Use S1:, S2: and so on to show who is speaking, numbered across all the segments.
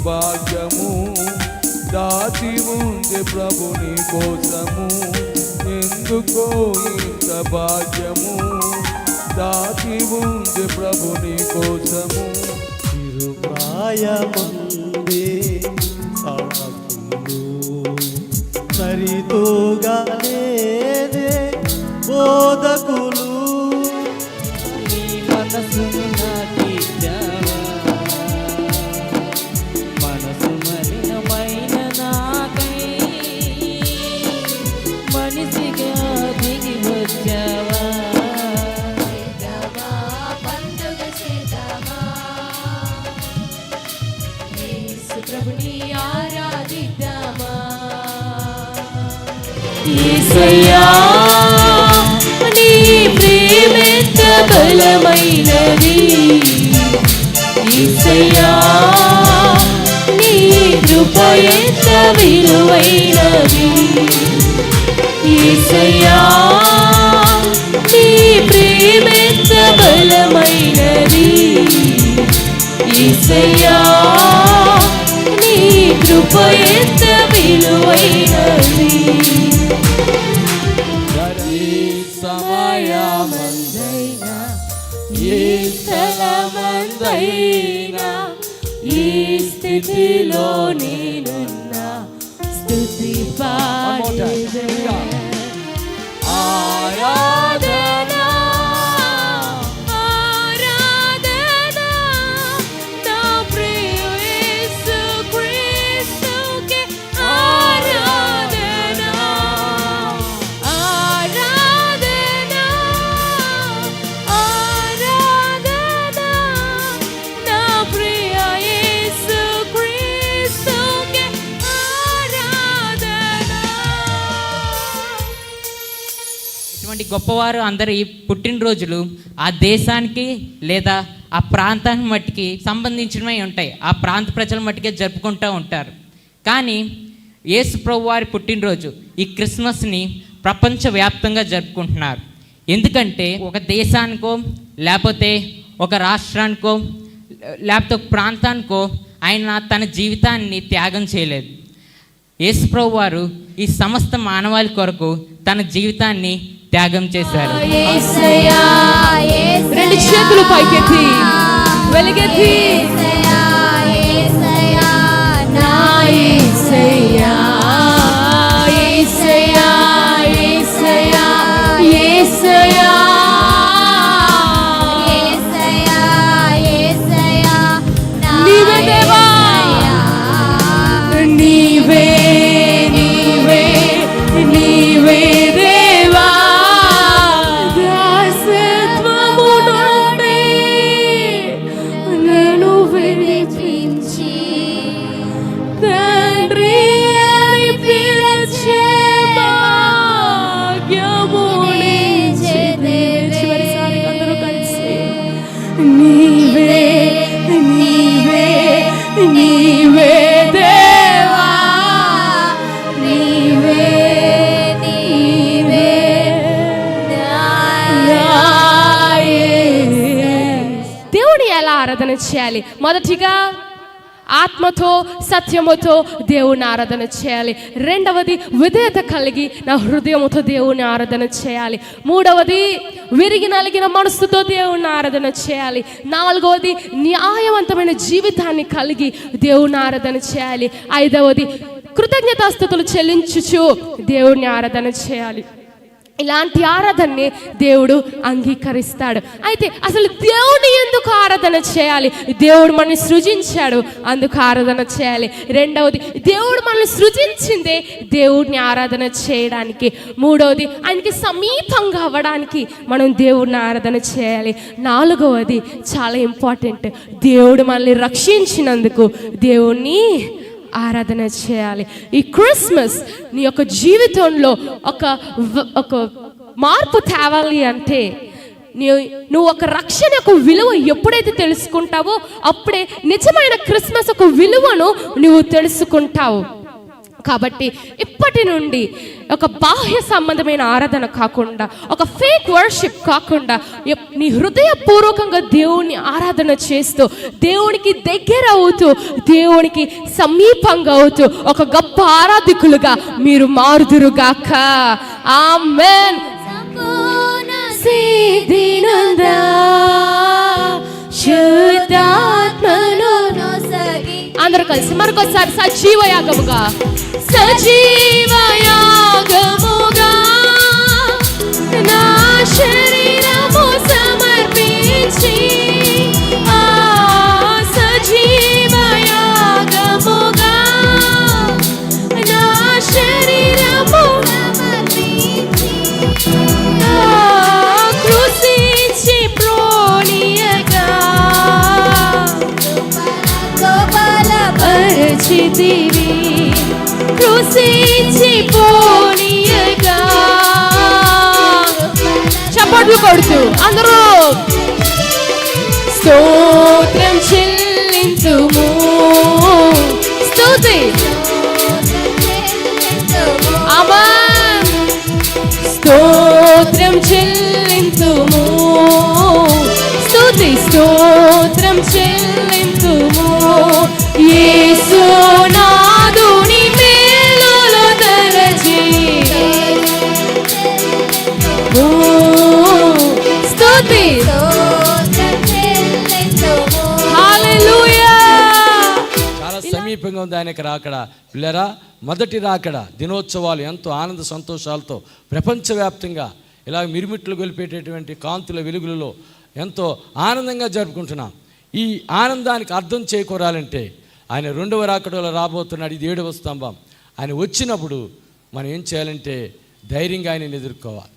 S1: భాగ్యము దాచి ఉంది ప్రభుని కోసము. ఎందుకో ఇంత భాగ్యము దాచి ఉంది ప్రభుని కోసము.
S2: చిరుప్రాయముందే సాకులు సరితూగాలేదే బోధకులు.
S3: నీ మనసును నాకిచ్చావా, మనసు మలినమైన నాకై మనిషిగా దిగి వచ్చావా.
S4: పండుగ చేద్దామా, యేసు ప్రభుని ఆరాధిద్దామా.
S3: యేసయ్యా నీ ప్రేమెంత బలమైనది, యేసయ్యా నీ కృప ఎంత విలువైనది. యేసయ్యా నీ ప్రేమెంత బలమైనది, యేసయ్యా నీ కృప ఎంత విలువైనది.
S1: సమయమందైనా
S3: ఏ స్థలమందైనా ఈ స్థితిలో నేనున్నా స్తుతి పాడేదెను. ఆరాధన ఆరాధన నా ప్రియ యేసు క్రీస్తుకే ఆరాధన ఆరాధన ఆరాధన నా ప్రియ యేసు క్రీస్తుకే ఆరాధన. ఇటువంటి గొప్పవారు అందరి పుట్టినరోజులు ఆ దేశానికి లేదా ఆ ప్రాంతానికి మట్టికి సంబంధించినవి ఉంటాయి. ఆ ప్రాంత ప్రజల మట్టికే జరుపుకుంటూ ఉంటారు. కానీ యేసు ప్రభు వారి పుట్టినరోజు ఈ క్రిస్మస్ని ప్రపంచవ్యాప్తంగా జరుపుకుంటున్నారు. ఎందుకంటే ఒక దేశానికో లేకపోతే ఒక రాష్ట్రానికో లేకపోతే ఒక ప్రాంతానికో ఆయన తన జీవితాన్ని త్యాగం చేయలేదు. యేసు ప్రభు వారు ఈ సమస్త మానవాళి కొరకు తన జీవితాన్ని త్యాగం చేశారు.
S4: యేసయ్యా యేసయ్యా
S5: రెండు చేతులు పైకెత్తి వెలిగెత్తి
S4: యేసయ్యా యేసయ్యా నా
S5: యేసయ్యా యేసయ్యా యేసయ్యా యేసయ్యా
S4: యేసయ్యా యేసయ్యా నా
S5: నీవే దేవా, నీవే నీవే నీవే దేవా. దాసత్వము నుండి నన్ను విడిపించి తండ్రి అని పిలిచే భాగ్యమునిచ్చెను. చివరిసారి అందరూ కలిసి నీవే నీవే నీవే దేవా, నీవే నీవే దేవుని ఎలా ఆరాధన చేయాలి? మొదటిగా ఆత్మతో సత్యముతో దేవుని ఆరాధన చేయాలి. రెండవది విధేయత కలిగి నా హృదయముతో దేవుని ఆరాధన చేయాలి. మూడవది విరిగి నలిగిన మనసుతో దేవుని ఆరాధన చేయాలి. నాలుగవది న్యాయవంతమైన జీవితాన్ని కలిగి దేవుని ఆరాధన చేయాలి. ఐదవది కృతజ్ఞతాస్తుతులు చెల్లించుచు దేవుని ఆరాధన చేయాలి. ఇలాంటి ఆరాధనని దేవుడు అంగీకరిస్తాడు. అయితే అసలు దేవుని ఎందుకు ఆరాధన చేయాలి? దేవుడు మనల్ని సృజించాడు, అందుకు ఆరాధన చేయాలి. రెండవది దేవుడు మనల్ని సృజించిందే దేవుడిని ఆరాధన చేయడానికి. మూడవది ఆయనకి సమీపంగా అవ్వడానికి మనం దేవుడిని ఆరాధన చేయాలి. నాలుగవది చాలా ఇంపార్టెంట్, దేవుడు మనల్ని రక్షించినందుకు దేవుణ్ణి ఆరాధన చేయాలి. ఈ క్రిస్మస్ నీ యొక్క జీవితంలో ఒక మార్పు తేవాలి అంటే నువ్వు ఒక రక్షణ యొక్క విలువ ఎప్పుడైతే తెలుసుకుంటావో అప్పుడే నిజమైన క్రిస్మస్ ఒక విలువను నువ్వు తెలుసుకుంటావు. కాబట్టి ఇప్పటి నుండి ఒక బాహ్య సంబంధమైన ఆరాధన కాకుండా, ఒక ఫేక్ వర్షిప్ కాకుండా, నీ హృదయపూర్వకంగా దేవుణ్ణి ఆరాధన చేస్తూ, దేవునికి దగ్గర అవుతూ, దేవునికి సమీపంగా అవుతూ ఒక గొప్ప ఆరాధికులుగా మీరు మారుదురుగాక. ఆమేన్.
S4: సంపూర్ణ
S5: సిద్ధినందా శుద్ధాత్మను
S4: నొసగి
S5: అందరూ కలిసి మరొకసారి సజీవయాగముగా, సజీవయాగముగా నా శరీరము సమర్పించి, ఆ సజీవయాగముగా నా శరీరము
S4: సమర్పించి
S5: కృషించి ప్రోణియగా పరిచితివి, కృషించి పోనీయగా. చప్పట్లు కొడుతూ అందరూ స్తోత్రం చెల్లించుము. స్తుతి ఆమేన్. స్తోత్రం చెల్లించుము, స్తుతి స్తోత్రం చెల్లించుము. యేసునాథుని మేలులు తలచి స్తుతి హల్లెలూయా.
S1: చాలా సమీపంగా ఉంది ఆయనకి రాకడ. పిల్లరా, మొదటి రాకడ దినోత్సవాలు ఎంతో ఆనంద సంతోషాలతో ప్రపంచవ్యాప్తంగా ఇలా మిరుమిట్లు గొలిపేటటువంటి కాంతుల వెలుగులలో ఎంతో ఆనందంగా జరుపుకుంటున్నాం. ఈ ఆనందానికి అర్థం చేకూరాలంటే ఆయన రెండవ రాకడలో రాబోతున్నాడు. ఇది 7వ స్తంభం. ఆయన వచ్చినప్పుడు మనం ఏం చేయాలంటే ధైర్యంగా ఆయనని ఎదుర్కోవాలి.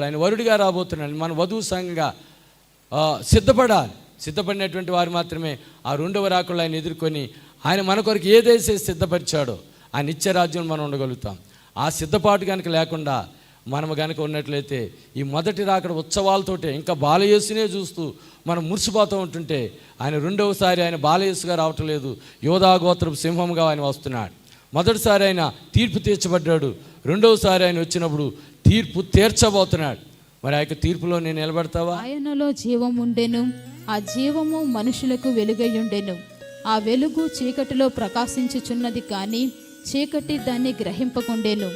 S1: ఆయన వరుడిగా రాబోతున్నాడు. మన వధువు సంఘంగా సిద్ధపడాలి. సిద్ధపడినటువంటి వారు మాత్రమే ఆ రెండవ రాకడలో ఆయన ఎదుర్కొని ఆయన మన కొరకు ఏదైతే సిద్ధపరిచాడో ఆ నిత్యరాజ్యం మనం ఉండగలుగుతాం. ఆ సిద్ధపాటు కనుక లేకుండా మనము కనుక ఉన్నట్లయితే ఈ మొదటి రాకడ ఉత్సవాలతోటే ఇంకా బాలయేసునే చూస్తూ మనం మురిసిపోతూ ఉంటుంటే, ఆయన రెండవసారి ఆయన బాలయేసుగా రావటం లేదు, యోధా గోత్రపు సింహంగా ఆయన వస్తున్నాడు. మొదటిసారి ఆయన తీర్పు తీర్చబడ్డాడు, రెండవసారి ఆయన వచ్చినప్పుడు తీర్పు తీర్చబోతున్నాడు. మరి ఆ యొక్క తీర్పులో నేను నిలబడతావా?
S6: ఆయనలో జీవం ఉండెను, ఆ జీవము మనుషులకు వెలుగై ఉండెను. ఆ వెలుగు చీకటిలో ప్రకాశించుచున్నది, కానీ చీకటి దాన్ని గ్రహింపకుండెను.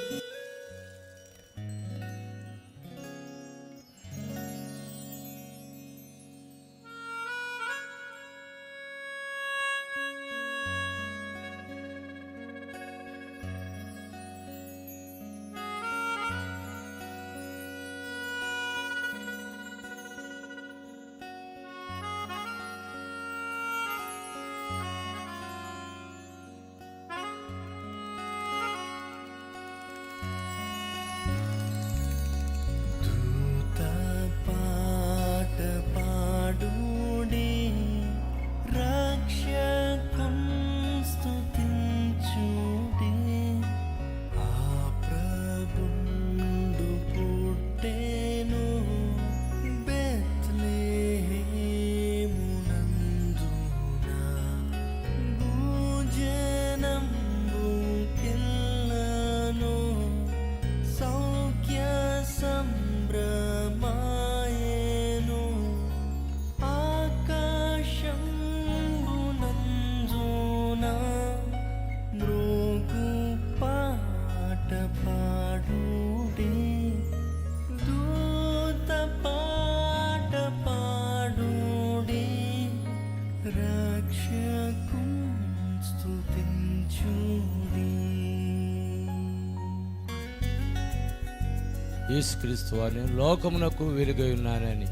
S1: యేసుక్రీస్తు వారిని లోకమునకు వెలుగై ఉన్నానని,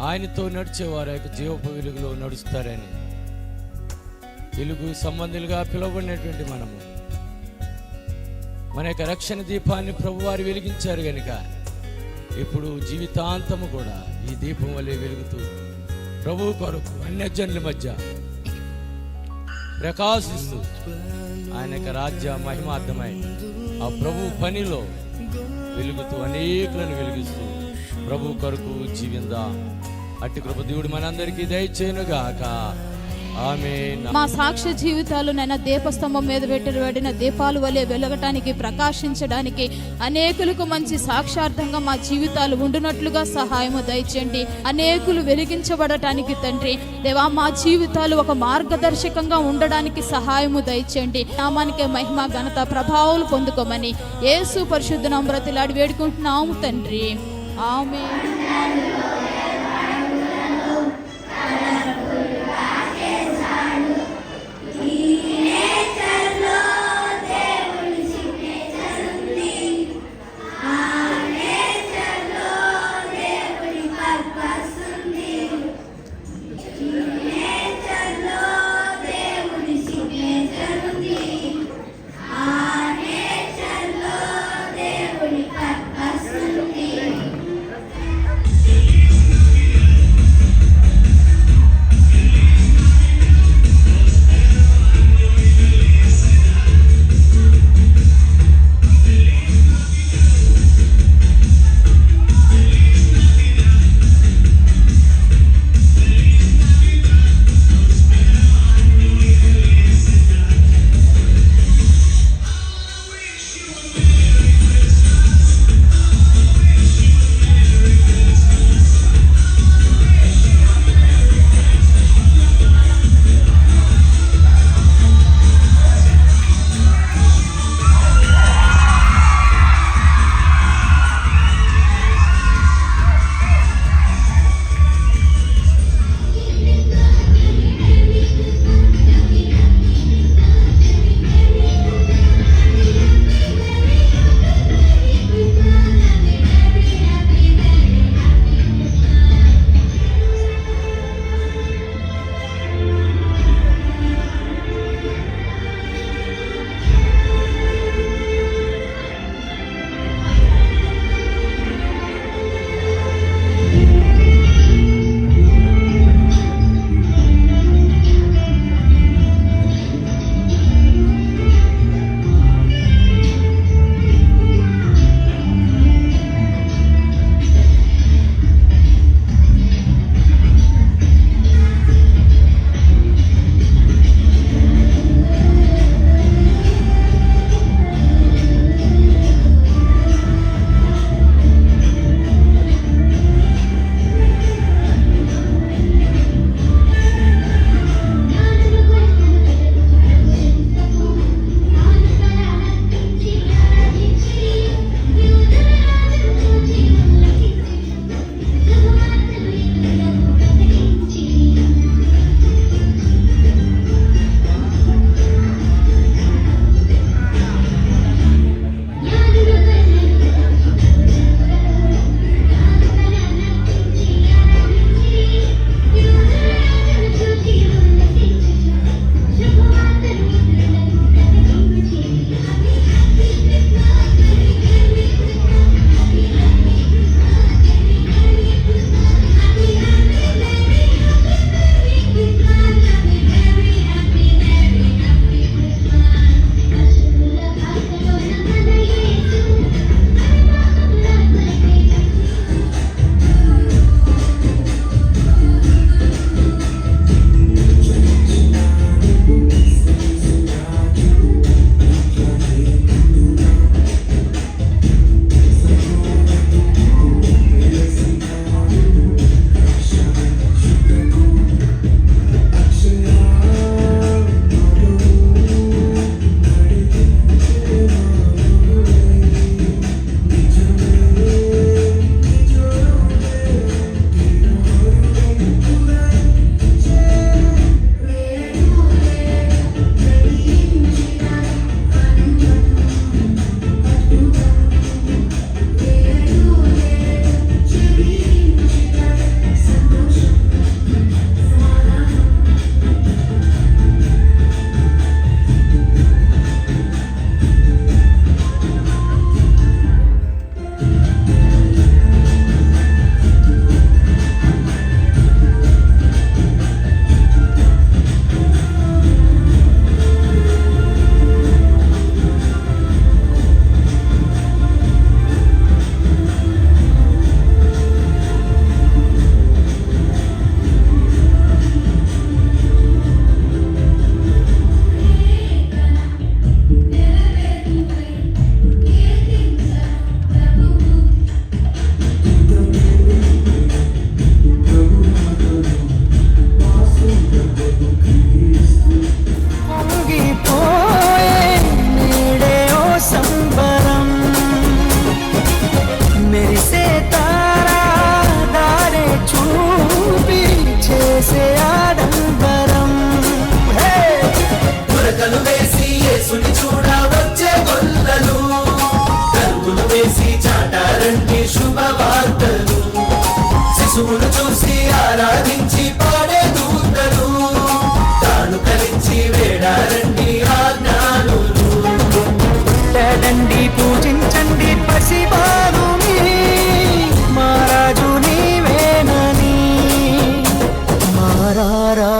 S1: ఆయనతో నడిచేవారు యొక్క జీవపు వెలుగులో నడుస్తారని, వెలుగు సంబంధులుగా పిలువబడినటువంటి మనము మన యొక్క రక్షణ దీపాన్ని ప్రభువారు వెలిగించారు కనుక ఇప్పుడు జీవితాంతము కూడా ఈ దీపం వల్లే వెలుగుతూ ప్రభు కొరకు అన్యజనుల మధ్య ప్రకాశిస్తూ ఆయన యొక్క రాజ్య మహిమార్థమై ఆ ప్రభు పనిలో వెలుగుతూ అనేకులను వెలిగిస్తూ ప్రభు కొరకు జీవిందా. అట్టి కృప దేవుడు మనందరికీ దయచేయునుగాక. ఆమేన్.
S6: మా సాక్ష్య జీవితాలు నైనా దీపస్తంభం మీద పెట్టబడిన దీపాలు వలె వెలగటానికి, ప్రకాశించడానికి, అనేకులకు మంచి సాక్షార్థంగా మా జీవితాలు ఉండునట్లుగా సహాయము దయచేయండి. అనేకులు వెలిగించబడటానికి తండ్రి దేవా, మా జీవితాలు ఒక మార్గదర్శకంగా ఉండడానికి సహాయము దయచేయండి. నామానికే మహిమ, ఘనత, ప్రభావాలు పొందుకోమని యేసు పరిశుద్ధ నామమున బ్రతిలాడి వేడుకుంటున్నాము తండ్రి. ఆమేన్.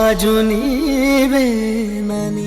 S2: రాజు నీవేనని.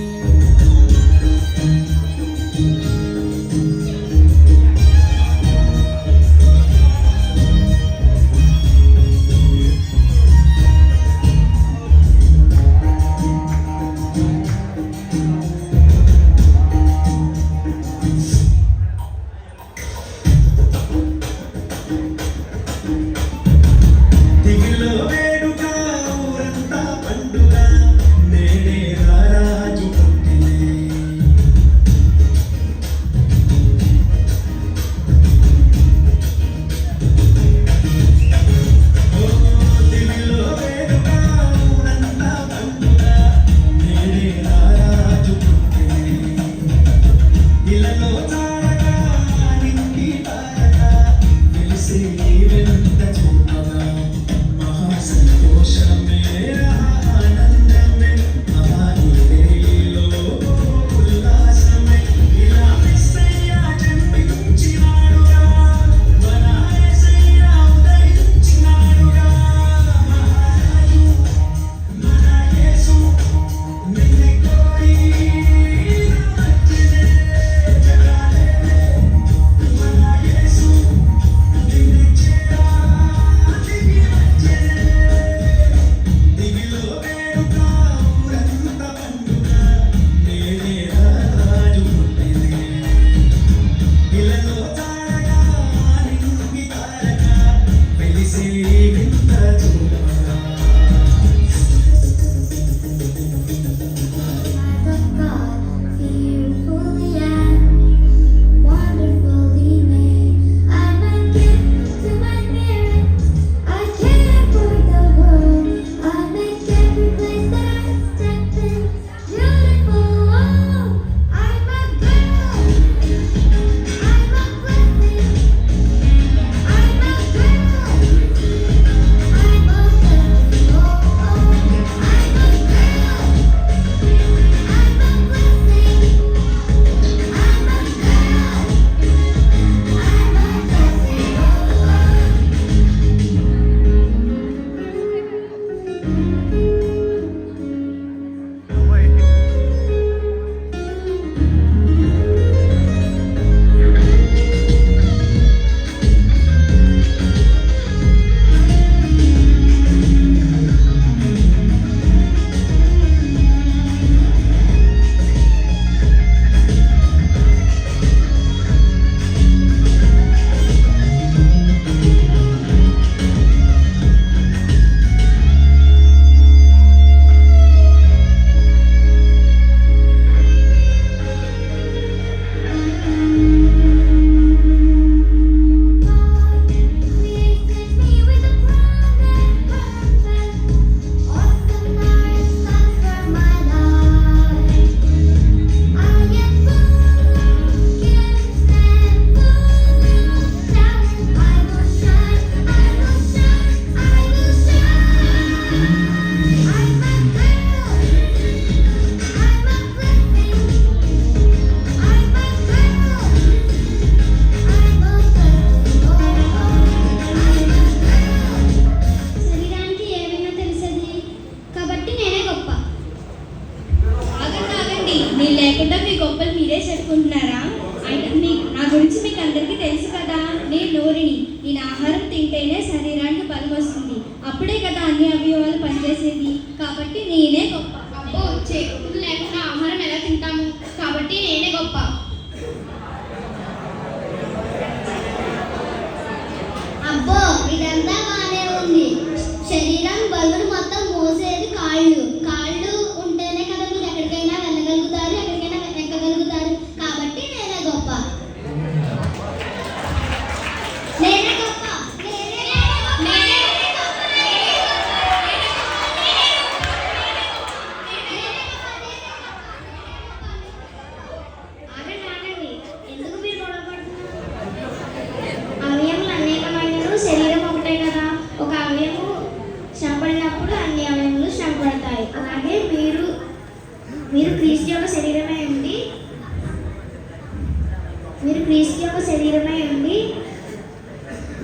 S7: మీరు క్రీస్తు యొక్క శరీరమై ఉండి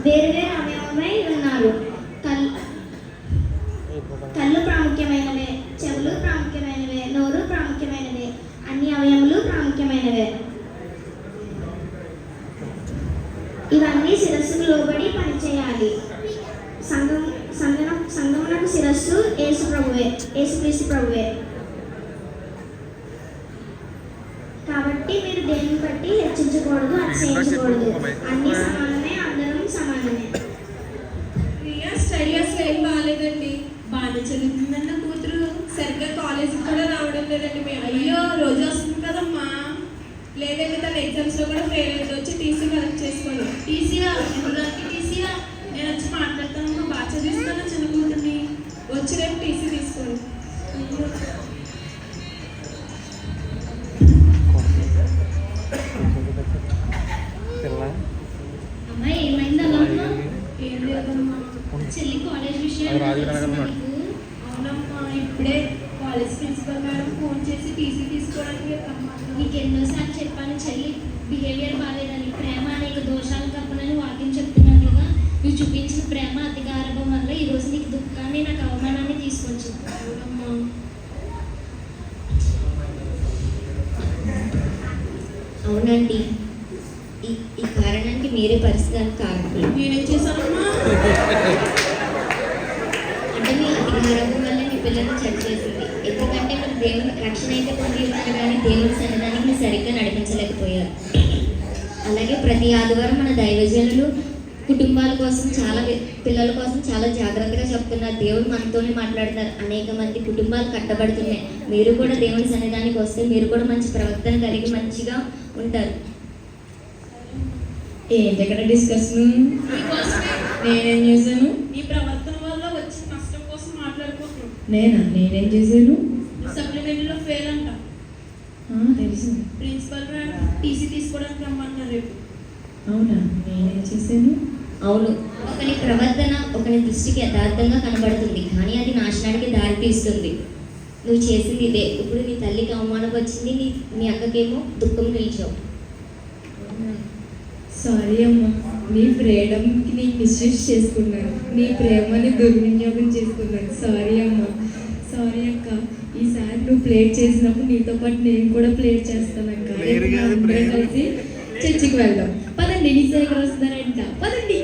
S7: వేరు వేరు అవయవమై ఉన్నారు. కళ్ళు ప్రాముఖ్యమైనవే, చెవులు అన్ని శిరస్సుకు లోబడి పనిచేయాలి. సంగమునకు శిరస్సు యేసుక్రీస్తు ప్రభువే. కాబట్టి మీరు దేనిని బట్టి హెచ్చించకూడదు, అతిశయించకూడదు. అన్ని సమానమే, అందరం సమానమే.
S8: ప్రియా స్టడీ అసలు ఏం బాగాలేదండి. బాగా చదువుతుందన్న కూతురు సరిగ్గా కాలేజీకి కూడా రావడం లేదండి. మేము అయ్యో రోజు వస్తుంది కదమ్మా. లేదండి, తన ఎగ్జామ్స్లో కూడా ఫెయిల్ అయింది. వచ్చి టీసీ కలెక్ట్ చేసుకోండి. టీసీరా ఎందుకు టీసీరా? నేను వచ్చి మాట్లాడతానమ్మా. బాగా చదివిస్తాను చిన్న కూతుర్ని. వచ్చి రేపు టీసీ తీసుకోండి.
S7: అమ్మా ఏమైంది అలా ఉన్నావు?
S8: ఏం లేదమ్మా.
S7: చెల్లి కాలేజ్ విషయం
S8: అవునమ్మా, ఇప్పుడే కాలేజ్ ప్రిన్సిపల్ మేడం ఫోన్ చేసి టీసీ తీసుకోవడానికి రమ్మన్నారు.
S7: నీకు ఎన్నోసార్లు చెప్పాను చెల్లి బిహేవియర్ బాగాలేదని. ప్రేమ అనేక దోషాలు తప్పనని వాక్యం చెప్తున్నట్లుగా నువ్వు చూపించిన ప్రేమ అతి గారాబం వల్ల ఈరోజు నీకు దుఃఖాన్ని, నాకు అవమానాన్ని తీసుకొచ్చింది.
S8: అవునమ్మా.
S9: అవునండి, ఈ కారణానికి మీరే పరిస్థితికి కారణం.
S8: నేనేం చేశానమ్మా?
S9: అంటే మీ అధికారం వల్ల మీ పిల్లల్ని చెడు చేసింది. ఎందుకంటే మీరు దేవుని రక్షణ అయితే పొంది ఉన్నారు, కానీ దేవుని సన్నిధానికి మీరు సరిగ్గా నడిపించలేకపోయారు. అలాగే ప్రతి ఆదివారం మన దైవజనులు కుటుంబాల కోసం పిల్లల కోసం చాలా జాగ్రత్తగా చెప్తున్నారు. దేవుడు మనతోనే మాట్లాడుతున్నారు. అనేక మంది కుటుంబాలు కట్టబడుతున్నాయి. మీరు కూడా దేవుని సన్నిధానికి వస్తే మీరు కూడా మంచి ప్రవర్తన కలిగి మంచిగా ఉంటారు.
S8: ఏంటి ఇక్కడ డిస్కషన్? నేనేం చేశాను? నీ ప్రవర్తన వల్ల వచ్చిన నష్టం కోసం మాట్లాడుకుంటున్నాను. నేనేం చేశాను? సప్లిమెంటరీలో ఫెయిల్ అంట. తెలిసింది. ప్రిన్సిపల్ మేడం టీసీ తీసుకోవడానికి రమ్మన్నారు రేపు. అవునా? నేనేం చేశాను?
S9: అవును, ఒకని ప్రవర్తన ఒకని దృష్టికి యథార్థంగా కనబడుతుంది, కానీ అది నాశనానికి దారి తీస్తుంది. నువ్వు చేసింది ఇదే. ఇప్పుడు నీ తల్లికి అవమానం వచ్చింది, నీ అక్కకేమో దుఃఖం నిలిచావు.
S8: సారీ అమ్మా, నీ ఫ్రీడమ్కి నీ మిస్యూజ్ చేసుకున్నాను. నీ ప్రేమని దుర్వినియోగం చేసుకున్నాను. సారీ అమ్మా. సారీ అక్క. ఈసారి నువ్వు ప్లేట్ చేసినప్పుడు నీతో పాటు నేను కూడా ప్లేట్ చేస్తాను అక్క. అందరం కలిసి చర్చికి వెళ్దాం. పదండి, నీ దగ్గర వస్తారంట. పదండి.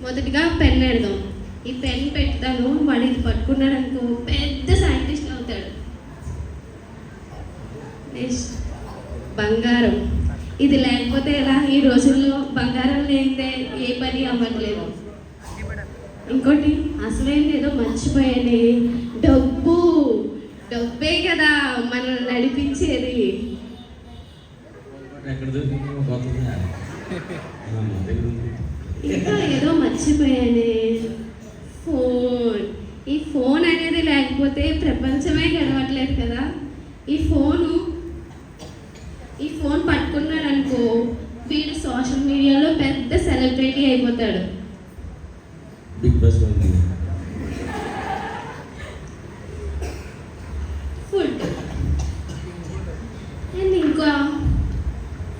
S5: మొదటిగా పెన్ ఎడదాం. ఈ పెన్ పెడతాను, వాడు ఇది పట్టుకున్నాడు అనుకో పెద్ద సైంటిస్ట్ అవుతాడు. నెక్స్ట్ బంగారం. ఇది లేకపోతే ఎలా? ఈ రోజుల్లో బంగారం లేనిదే ఏ పని అవ్వట్లేదు. ఇంకోటి అసలేం ఏదో మర్చిపోయాను, డబ్బే కదా మనం నడిపించేది. ఇంకా ఏదో మర్చిపోయానే, ఫోన్. ఈ ఫోన్ అనేది లేకపోతే ప్రపంచమే గడవట్లేదు కదా. ఈ ఫోన్ పట్టుకున్నాడు అనుకో, వీడు సోషల్ మీడియాలో పెద్ద సెలబ్రిటీ అయిపోతాడు. ఫుడ్ అండ్ ఇంకా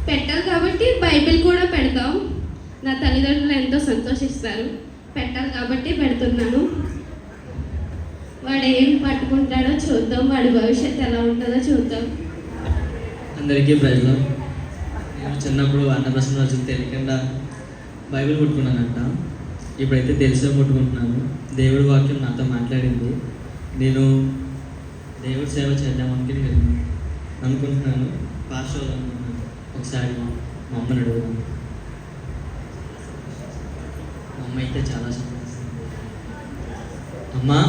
S5: పెట్టాలి కాబట్టి బైబిల్ కూడా పెడతాం.
S8: నా తల్లిదండ్రులు ఎంతో సంతోషిస్తారు. పెట్టాలి కాబట్టి పెడుతున్నాను. వాడు ఏం పట్టుకుంటాడో చూద్దాం, వాడి భవిష్యత్తు ఎలా ఉంటుందో చూద్దాం.
S10: అందరికీ ప్రజలు, నేను చిన్నప్పుడు అన్నప్రసన్న రోజు తెలియకుండా బైబిల్ ముట్టుకున్నానంట. ఇప్పుడైతే తెలిసే ముట్టుకుంటున్నాను. దేవుడి వాక్యం నాతో మాట్లాడింది. నేను దేవుడి సేవ చేద్దామని అనుకుంటున్నాను. పాస్ అవ్వాలనుకుంటున్నాను. ఒకసారి మా అమ్మని అడుగుదాను. మా అమ్మ అయితే చాలా సంతోషిస్తుంది. అమ్మా,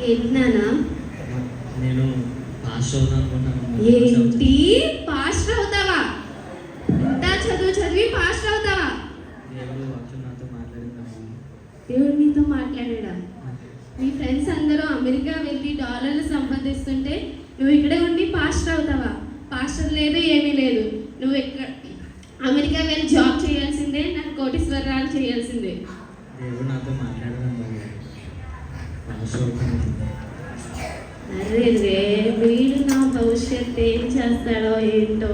S8: ఏంటన్నా?
S10: నేను పాస్ అవుదాం అనుకుంటున్నాను.
S8: ఏంటి పాస్టర్ అవుతావా? ఇంత చదువు చదివి పాస్టర్ అవుతావా?
S10: దేవుడు వాక్యం నాతో మాట్లాడిందమ్మా.
S8: దేవుడు నీతో మాట్లాడా? మీ ఫ్రెండ్స్ అందరూ అమెరికా వెళ్ళి డాలర్లు సంపాదిస్తుంటే నువ్వు ఇక్కడే ఉండి పాస్టర్ అవుతావా? పాస్టర్ లేదు, ఏమీ లేదు. నువ్వు ఇక్కడ అమెరికా వెళ్ళి జాబ్ చేయాల్సిందే, నాకు కోటీశ్వరాలు చేయాల్సిందే.
S10: దేవుడు నాతో మాట్లాడదమ్మా. పాస్ అవుతున్నాను.
S8: అరే రే, వీడు నా భవిష్యత్తు ఏం చేస్తాడో ఏంటో,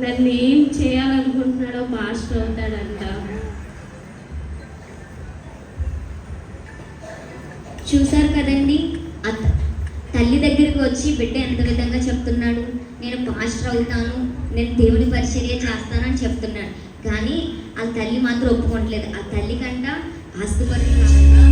S8: నన్ను ఏం చేయాలనుకుంటున్నాడో పాస్టర్ అవుతాడంట.
S9: చూశారు కదండి, తల్లి దగ్గరికి వచ్చి బిడ్డ ఎంత విధంగా చెప్తున్నాడు. నేను పాస్టర్ అవుతాను, నేను దేవుని పరిచర్య చేస్తానని చెప్తున్నాడు. కానీ ఆ తల్లి మాత్రం ఒప్పుకోవట్లేదు. ఆ తల్లి కంట ఆస్తిపరులు కావాలా,